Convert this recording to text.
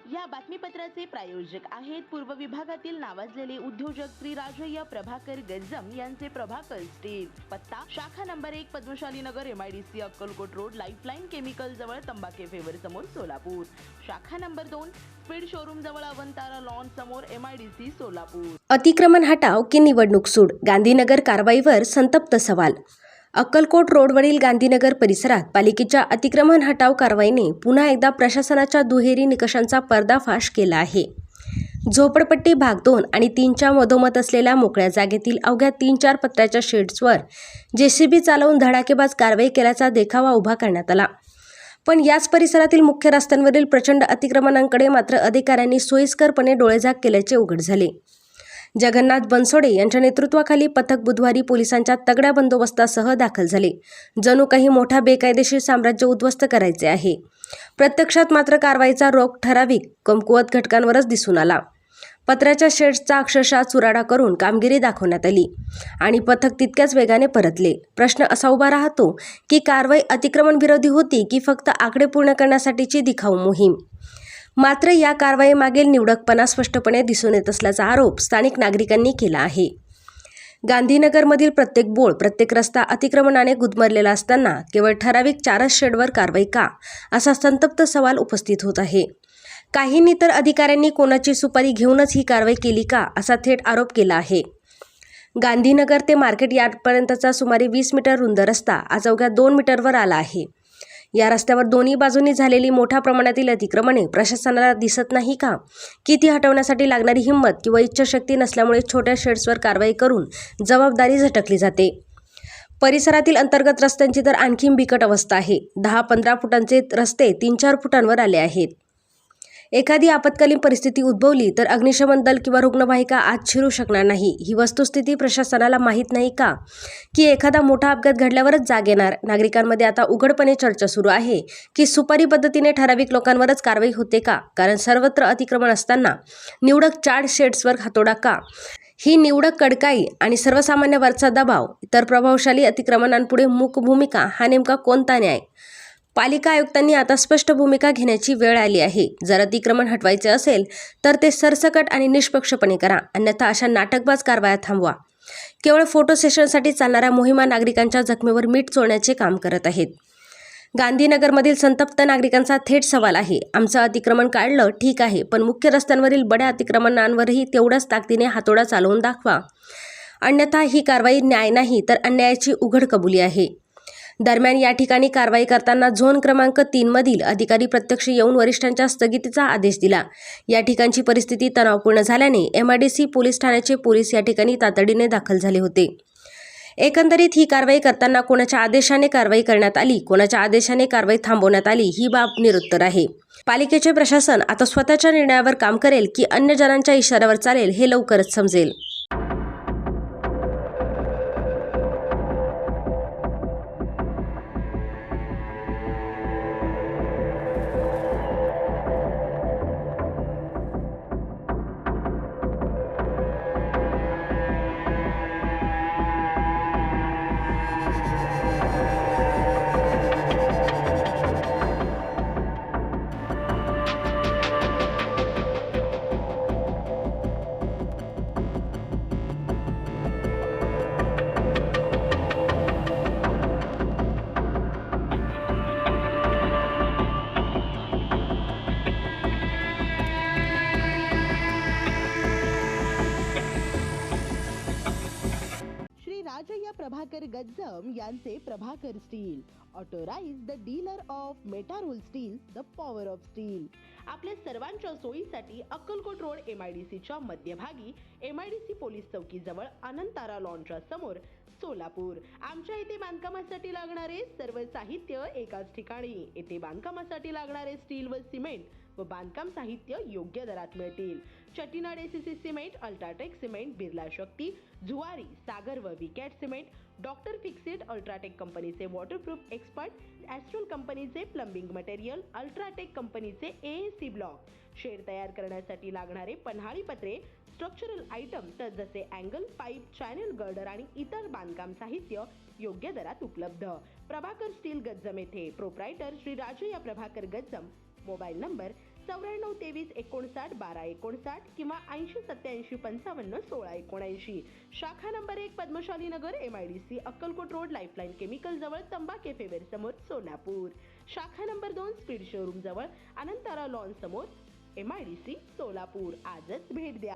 या बातमीपत्राचे प्रायोजक आहेत पूर्व विभागातील नावाजलेले उद्योजक श्री राजय्य प्रभाकर गज्जम यांचे प्रभाकर स्टील। पत्ता शाखा number 1 Padmashali Nagar MIDC Akkalkot road Lifeline chemical जवळ तंबाखे फेवर समोर सोलापूर। शाखा नंबर 2 स्पीड शोरूम जवळ अवंतारा लॉन समोर MIDC सोलापूर। अतिक्रमण हटाव की निवडणूक सूड, गांधीनगर कारवाईवर संतप्त सवाल। अक्कलकोट रोडवरील गांधीनगर परिसरात पालिकेच्या अतिक्रमण हटाव कारवाईने पुन्हा एकदा प्रशासनाच्या दुहेरी निकषांचा पर्दाफाश केला आहे। झोपडपट्टी भाग 2 आणि 3च्या मधोमध असलेल्या मोकळ्या जागेतील अवघ्या 3-4 पत्र्याच्या शेड्सवर JCB चालवून धडाकेबाज कारवाई केल्याचा देखावा उभा करण्यात आला। पण याच परिसरातील मुख्य रस्त्यांवरील प्रचंड अतिक्रमणांकडे मात्र अधिकाऱ्यांनी सोयीस्करपणे डोळेझाक केल्याचे उघड झाले। जगन्नाथ बनसोडे यांच्या नेतृत्वाखाली पथक बुधवारी पोलिसांच्या तगड्या बंदोबस्तासह दाखल झाले। जणू काही मोठा बेकायदेशीर साम्राज्य उद्ध्वस्त करायचे आहे। प्रत्यक्षात मात्र कारवाईचा रोख ठराविक कमकुवत घटकांवरच दिसून आला। पत्र्याच्या शेड्सचा अक्षरशः चुराडा करून कामगिरी दाखवण्यात आली आणि पथक तितक्याच वेगाने परतले। प्रश्न असा उभा राहतो की कारवाई अतिक्रमण विरोधी होती की फक्त आकडे पूर्ण करण्यासाठीची दिखाऊ मोहीम। मात्र या कारवाईमागील निवडकपणा स्पष्टपणे दिसून येत असल्याचा आरोप स्थानिक नागरिकांनी केला आहे। गांधीनगरमधील प्रत्येक बोळ, प्रत्येक रस्ता अतिक्रमणाने गुदमरलेला असताना केवळ ठराविक 4च शेडवर कारवाई का, असा संतप्त सवाल उपस्थित होत आहे। काहींनी तर अधिकाऱ्यांनी कोणाची सुपारी घेऊनच ही कारवाई केली का, असा थेट आरोप केला आहे। गांधीनगर ते मार्केट यार्डपर्यंतचा सुमारे 20 मीटर रुंद रस्ता आज अवघ्या 2 मीटरवर आला आहे। या रस्त्यावर दोन्ही बाजूंनी झालेली मोठ्या प्रमाणातील अतिक्रमणे प्रशासनाला दिसत नाही का, की ती हटवण्यासाठी लागणारी हिंमत किंवा इच्छाशक्ती नसल्यामुळे छोट्या शेड्सवर कारवाई करून जबाबदारी झटकली जाते। परिसरातील अंतर्गत रस्त्यांची तर आणखी बिकट अवस्था आहे। 10-15 फुटांचे रस्ते 3-4 फुटांवर आले आहेत। एखादी आपत्कालीन परिस्थिती उद्भवली तर अग्निशमन दल किंवा रुग्णवाहिका आत शिरू शकणार नाही। ही वस्तुस्थिती प्रशासनाला माहीत नाही का, की एखादा मोठा अपघात घडल्यावरच जाग येणार। नागरिकांमध्ये आता उघडपणे चर्चा सुरू आहे की सुपारी पद्धतीने ठराविक लोकांवरच कारवाई होते का, कारण सर्वत्र अतिक्रमण असताना निवडक 4 शेड्सवर हातोडा का? ही निवडक कडकाई आणि सर्वसामान्यावरचा दबाव, इतर प्रभावशाली अतिक्रमणांपुढे मूक भूमिका, हा नेमका कोणता न्याय? पालिका आयुक्तांनी आता स्पष्ट भूमिका घेण्याची वेळ आली आहे। जर अतिक्रमण हटवायचे असेल तर ते सरसकट आणि निष्पक्षपणे करा, अन्यथा अशा नाटकबाज कारवाया थांबवा। केवळ फोटो सेशनसाठी चालणाऱ्या मोहिमा नागरिकांच्या जखमेवर मीठ चोळण्याचे काम करत आहेत। गांधीनगरमधील संतप्त नागरिकांचा थेट सवाल आहे, आमचं अतिक्रमण काढलं ठीक आहे, पण मुख्य रस्त्यांवरील बड्या अतिक्रमणांवरही तेवढ्याच ताकदीने हातोडा चालवून दाखवा, अन्यथा ही कारवाई न्याय नाही तर अन्यायाची उघड कबुली आहे। दरम्यान या ठिकाणी कारवाई करताना झोन क्रमांक 3 मधील अधिकारी प्रत्यक्ष येऊन वरिष्ठांच्या स्थगितीचा आदेश दिला। या ठिकाणची परिस्थिती तणावपूर्ण झाल्याने MIDC पोलीस ठाण्याचे पोलीस या ठिकाणी तातडीने दाखल झाले होते। एकंदरीत ही कारवाई करताना कोणाच्या आदेशाने कारवाई करण्यात आली, कोणाच्या आदेशाने कारवाई थांबवण्यात आली, ही बाब निरुत्तर आहे। पालिकेचे प्रशासन आता स्वतःच्या निर्णयावर काम करेल की अन्य जणांच्या इशाऱ्यावर चालेल, हे लवकरच समजेल। राजय्य प्रभाकर गज्जम यांचे Prabhakar steel, authorise the dealer of Metarol steel, the power of steel. आपल्या सर्वांच्या सोयीसाठी अक्कलकोट रोड MIDCच्या मध्यभागी MIDC पोलीस चौकी जवळ अनंतारा लॉनच्या समोर सोलापूर। आमच्या इथे बांधकामासाठी लागणारे सर्व साहित्य एकाच ठिकाणी। येथे बांधकामासाठी लागणारे स्टील व सिमेंट व बांधकाम साहित्य योग्य दरात मिळतील। Chettinad ACC cement, UltraTech cement, Birla Shakti, Zuari, Sagar व Vicat cement, doctor Fixit, UltraTech कंपनीचे वॉटरप्रूफ एक्सपर्ट, ॲस्ट्रल कंपनीचे प्लंबिंग मटेरियल, अल्ट्राटेक कंपनीचे AAC ब्लॉक, शेड तयार करण्यासाठी लागणारे पन्हाळी पत्रे, स्ट्रक्चरल आयटम तर जसे अँगल, पाईप, चॅनल गर्डर आणि इतर बांधकाम साहित्य योग्य दरात उपलब्ध। प्रभाकर स्टील गज्जम येथे proprietor Shri Rajayya Prabhakar Gajjam. Mobile number 9423591259 किंवा 8087551679. शाखा number 1 Padmashali Nagar MIDC Akkalkot road Lifeline chemical जवळ तंबा कॅफे वेर समोर सोलापूर. शाखा नंबर 2 स्पीड शोरूम जवळ अनंतारा लॉन समोर MIDC सोलापूर. आजच भेट द्या.